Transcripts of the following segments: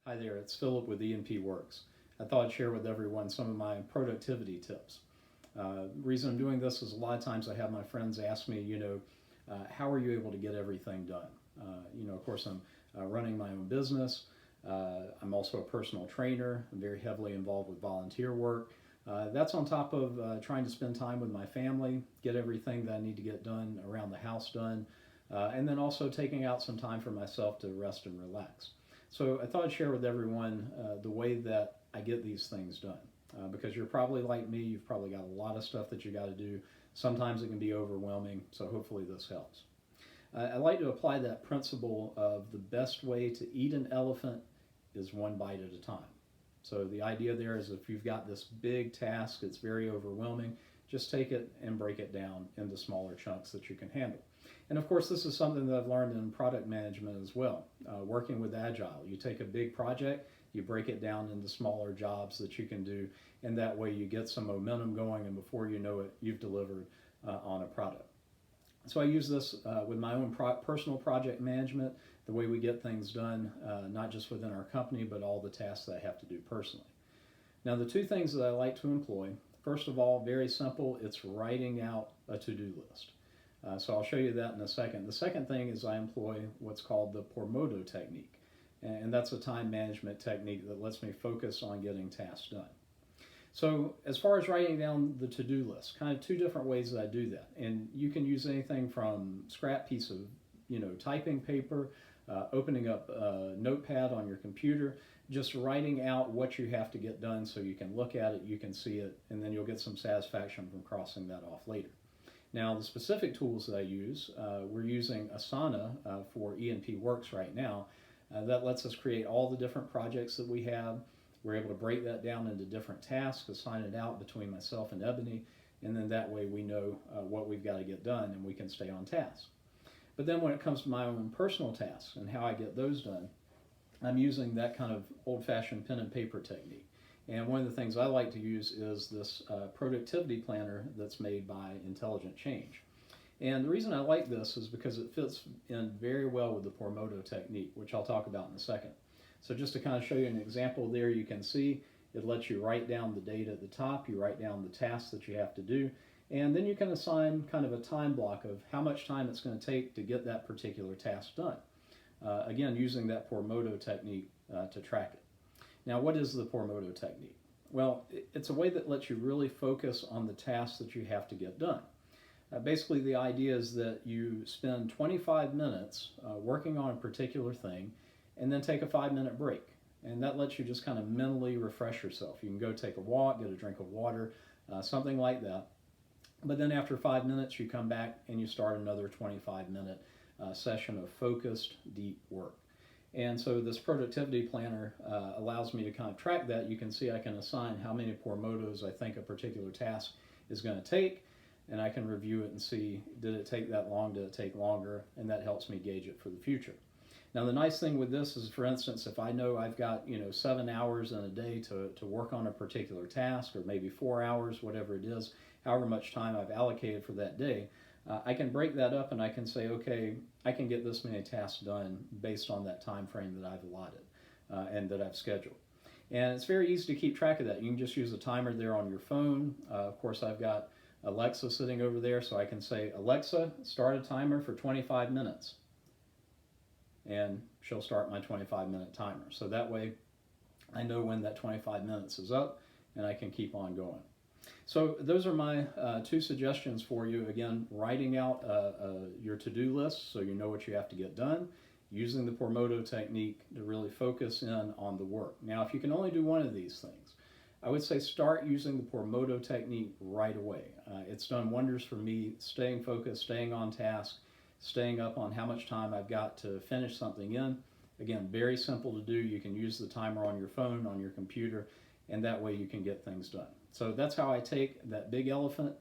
Hi there, it's Philip with E&P Works. I thought I'd share with everyone some of my productivity tips. The reason I'm doing this is a lot of times I have my friends ask me, how are you able to get everything done? Of course, I'm running my own business. I'm also a personal trainer. I'm very heavily involved with volunteer work. That's on top of trying to spend time with my family, get everything that I need to get done around the house done, and then also taking out some time for myself to rest and relax. So I thought I'd share with everyone the way that I get these things done. Because you're probably like me, you've probably got a lot of stuff that you got to do. Sometimes it can be overwhelming, so hopefully this helps. I like to apply that principle of the best way to eat an elephant is one bite at a time. So the idea there is if you've got this big task that's very overwhelming, just take it and break it down into smaller chunks that you can handle. And of course, this is something that I've learned in product management as well. Working with Agile, you take a big project, you break it down into smaller jobs that you can do, and that way you get some momentum going, and before you know it, you've delivered on a product. So I use this with my own personal project management, the way we get things done, not just within our company, but all the tasks that I have to do personally. Now, the two things that I like to employ, first of all, very simple, it's writing out a to-do list. So I'll show you that in a second. The second thing is I employ what's called the Pomodoro technique. And that's a time management technique that lets me focus on getting tasks done. So as far as writing down the to-do list, kind of two different ways that I do that. And you can use anything from scrap piece of, typing paper, opening up a notepad on your computer, just writing out what you have to get done so you can look at it, you can see it, and then you'll get some satisfaction from crossing that off later. Now, the specific tools that I use, we're using Asana for E&P Works right now. That lets us create all the different projects that we have. We're able to break that down into different tasks, assign it out between myself and Ebony, and then that way we know what we've got to get done and we can stay on task. But then when it comes to my own personal tasks and how I get those done, I'm using that kind of old-fashioned pen and paper technique. And one of the things I like to use is this productivity planner that's made by Intelligent Change. And the reason I like this is because it fits in very well with the Pomodoro technique, which I'll talk about in a second. So just to kind of show you an example there, you can see it lets you write down the date at the top, you write down the tasks that you have to do, and then you can assign kind of a time block of how much time it's going to take to get that particular task done. Again, using that Pomodoro technique to track it. Now, what is the Pomodoro technique? Well, it's a way that lets you really focus on the tasks that you have to get done. Basically, the idea is that you spend 25 minutes working on a particular thing and then take a 5-minute break. And that lets you just kind of mentally refresh yourself. You can go take a walk, get a drink of water, something like that. But then after 5 minutes, you come back and you start another 25-minute session of focused, deep work. And so this productivity planner allows me to kind of track that. You can see I can assign how many Pomodoros I think a particular task is going to take, and I can review it and see, did it take that long, did it take longer, and that helps me gauge it for the future. Now the nice thing with this is, for instance, if I know I've got 7 hours in a day to work on a particular task, or maybe 4 hours, whatever it is, however much time I've allocated for that day, I can break that up and I can say, okay, I can get this many tasks done based on that time frame that I've allotted and that I've scheduled. And it's very easy to keep track of that. You can just use a timer there on your phone. Of course, I've got Alexa sitting over there, so I can say, Alexa, start a timer for 25 minutes. And she'll start my 25-minute timer. So that way I know when that 25 minutes is up and I can keep on going. So those are my two suggestions for you. Again, writing out your to-do list so you know what you have to get done, using the Pomodoro technique to really focus in on the work. Now, if you can only do one of these things, I would say start using the Pomodoro technique right away. It's done wonders for me, staying focused, staying on task, staying up on how much time I've got to finish something in. Again, very simple to do. You can use the timer on your phone, on your computer, and that way you can get things done. So that's how I take that big elephant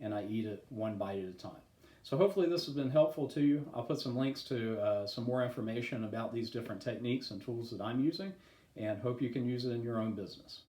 and I eat it one bite at a time. So hopefully this has been helpful to you. I'll put some links to some more information about these different techniques and tools that I'm using, and hope you can use it in your own business.